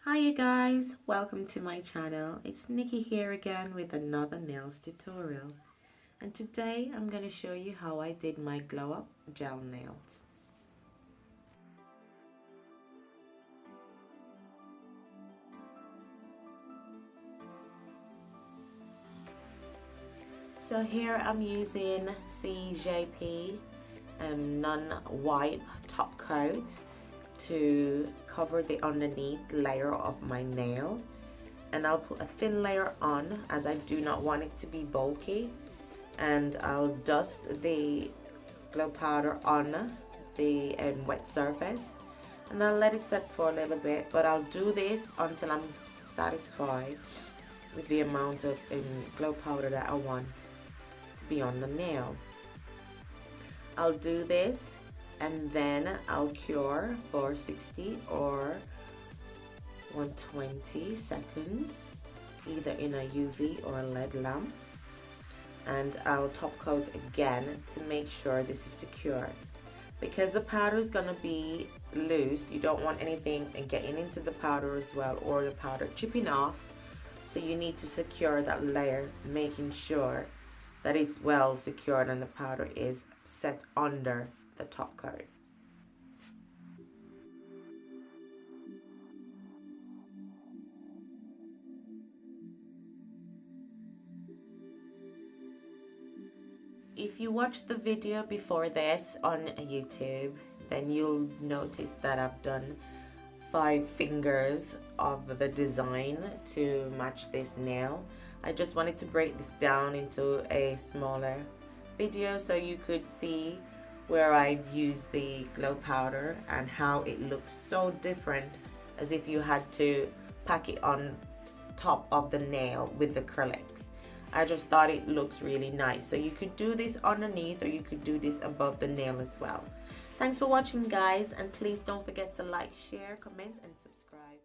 Hi you guys, welcome to my channel. It's Nikki here again with another nails tutorial. And today I'm going to show you how I did my glow up gel nails. So here I'm using CJP non-wipe top coat to cover the underneath layer of my nail, and I'll put a thin layer on as I do not want it to be bulky, and I'll dust the glow powder on the wet surface and I'll let it set for a little bit, but I'll do this until I'm satisfied with the amount of glow powder that I want to be on the nail. I'll do this and then I'll cure for 60 or 120 seconds, either in a UV or a LED lamp, and I'll top coat again to make sure this is secure. Because the powder is going to be loose, you don't want anything getting into the powder as well, or the powder chipping off, so you need to secure that layer, making sure that it's well secured and the powder is set under the top coat. If you watched the video before this on YouTube, then you'll notice that I've done 5 fingers of the design to match this nail. I just wanted to break this down into a smaller video so you could see where I've used the glow powder and how it looks so different, as if you had to pack it on top of the nail with acrylics. I just thought it looks really nice. So you could do this underneath or you could do this above the nail as well. Thanks for watching guys, and please don't forget to like, share, comment and subscribe.